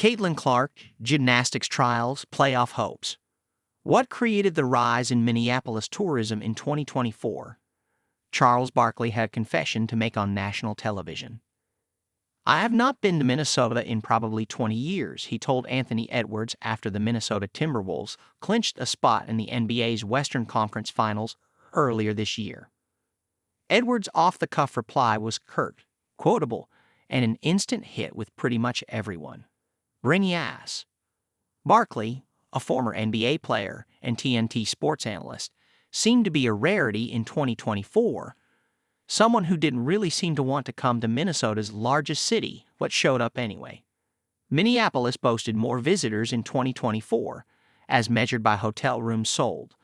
Caitlin Clark, gymnastics trials, playoff hopes. What created the rise in Minneapolis tourism in 2024? Charles Barkley had a confession to make on national television. I have not been to Minnesota in probably 20 years, he told Anthony Edwards after the Minnesota Timberwolves clinched a spot in the NBA's Western Conference Finals earlier this year. Edwards' off-the-cuff reply was curt, quotable, and an instant hit with pretty much everyone. Bring ass. Barkley, a former NBA player and TNT sports analyst, seemed to be a rarity in 2024, someone who didn't really seem to want to come to Minnesota's largest city, but showed up anyway. Minneapolis boasted more visitors in 2024, as measured by hotel rooms sold,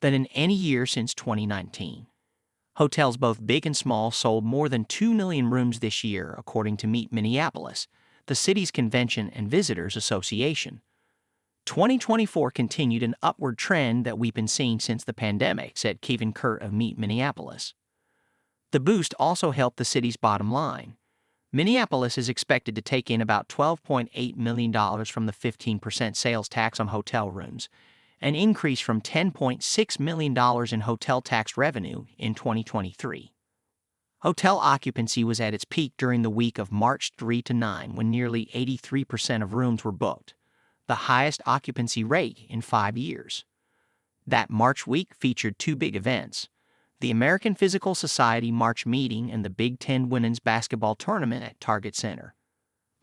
than in any year since 2019. Hotels both big and small sold more than 2 million rooms this year, according to Meet Minneapolis, the city's Convention and Visitors Association. 2024 continued an upward trend that we've been seeing since the pandemic, said Kevin Kurt of Meet Minneapolis. The boost also helped the city's bottom line. Minneapolis is expected to take in about $12.8 million from the 15% sales tax on hotel rooms, an increase from $10.6 million in hotel tax revenue in 2023. Hotel occupancy was at its peak during the week of March 3 to 9, when nearly 83% of rooms were booked, the highest occupancy rate in 5 years. That March week featured two big events: the American Physical Society March meeting and the Big Ten Women's Basketball Tournament at Target Center.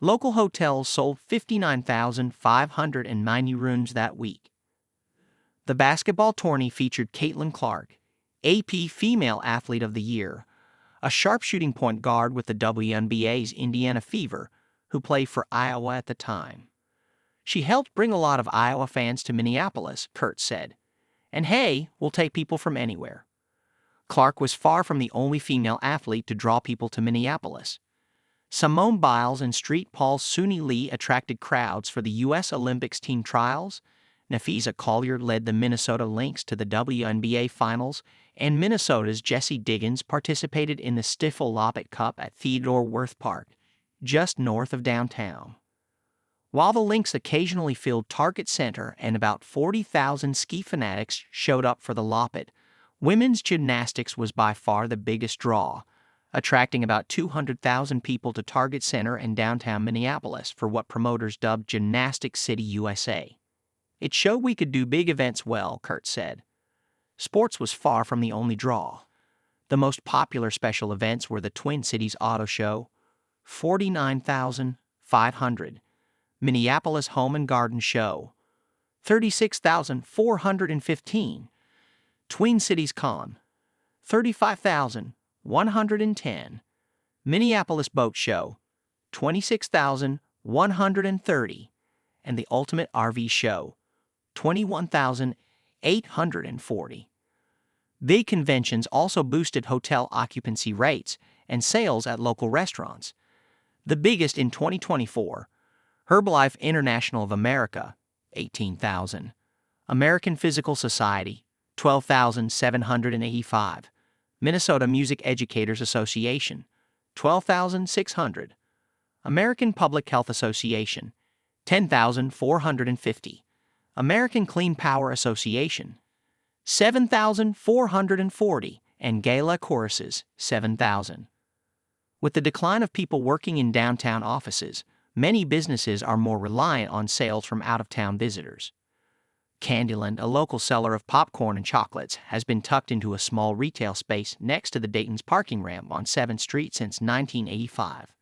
Local hotels sold 59,590 rooms that week. The basketball tourney featured Caitlin Clark, AP Female Athlete of the Year, a sharpshooting point guard with the WNBA's Indiana Fever, who played for Iowa at the time. She helped bring a lot of Iowa fans to Minneapolis, Kurt said. And hey, we'll take people from anywhere. Clark was far from the only female athlete to draw people to Minneapolis. Simone Biles and Street Paul's Suni Lee attracted crowds for the U.S. Olympics team trials. Nafisa Collier led the Minnesota Lynx to the WNBA Finals, and Minnesota's Jessie Diggins participated in the Stifel Loppet Cup at Theodore Wirth Park, just north of downtown. While the Lynx occasionally filled Target Center and about 40,000 ski fanatics showed up for the Loppet, women's gymnastics was by far the biggest draw, attracting about 200,000 people to Target Center and downtown Minneapolis for what promoters dubbed Gymnastics City USA. It showed we could do big events well, Kurt said. Sports was far from the only draw. The most popular special events were the Twin Cities Auto Show, 49,500, Minneapolis Home and Garden Show, 36,415, Twin Cities Con, 35,110, Minneapolis Boat Show, 26,130, and the Ultimate RV Show, 21,840. Big conventions also boosted hotel occupancy rates and sales at local restaurants. The biggest in 2024, Herbalife International of America, 18,000. American Physical Society, 12,785. Minnesota Music Educators Association, 12,600. American Public Health Association, 10,450. American Clean Power Association, 7,440, and Gala Choruses, 7,000. With the decline of people working in downtown offices, many businesses are more reliant on sales from out-of-town visitors. Candyland, a local seller of popcorn and chocolates, has been tucked into a small retail space next to the Dayton's parking ramp on 7th Street since 1985.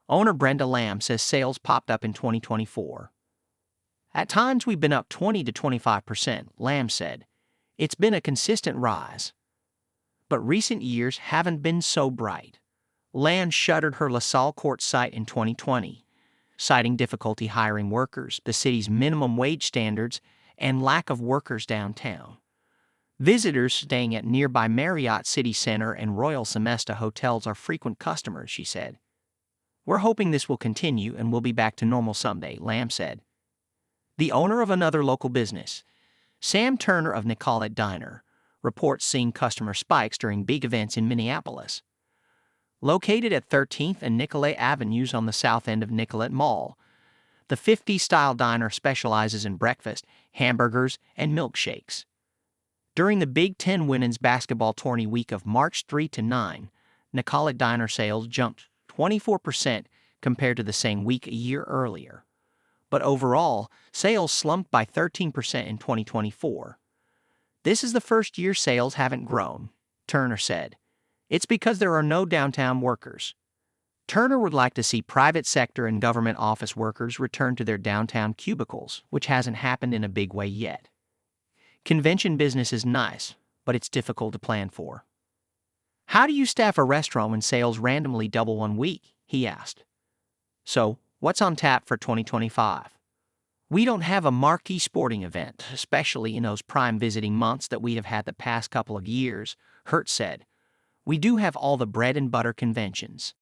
Owner Brenda Lamb says sales popped up in 2024. At times we've been up 20 to 25%, Lamb said. It's been a consistent rise. But recent years haven't been so bright. Lamb shuttered her LaSalle Court site in 2020, citing difficulty hiring workers, the city's minimum wage standards, and lack of workers downtown. Visitors staying at nearby Marriott City Center and Royal Semesta hotels are frequent customers, she said. We're hoping this will continue and we'll be back to normal someday, Lamb said. The owner of another local business, Sam Turner of Nicollet Diner, reports seeing customer spikes during big events in Minneapolis. Located at 13th and Nicollet Avenues on the south end of Nicollet Mall, The 50-style diner specializes in breakfast, hamburgers, and milkshakes. During the Big Ten women's basketball tourney week of March 3 to 9, Nicolet Diner sales jumped 24% compared to the same week a year earlier. But overall, sales slumped by 13% in 2024. This is the first year sales haven't grown, Turner said. It's because there are no downtown workers. Turner would like to see private sector and government office workers return to their downtown cubicles, which hasn't happened in a big way yet. Convention business is nice, but it's difficult to plan for. How do you staff a restaurant when sales randomly double one week? He asked. So, what's on tap for 2025? We don't have a marquee sporting event, especially in those prime visiting months that we have had the past couple of years, Hertz said. We do have all the bread and butter conventions.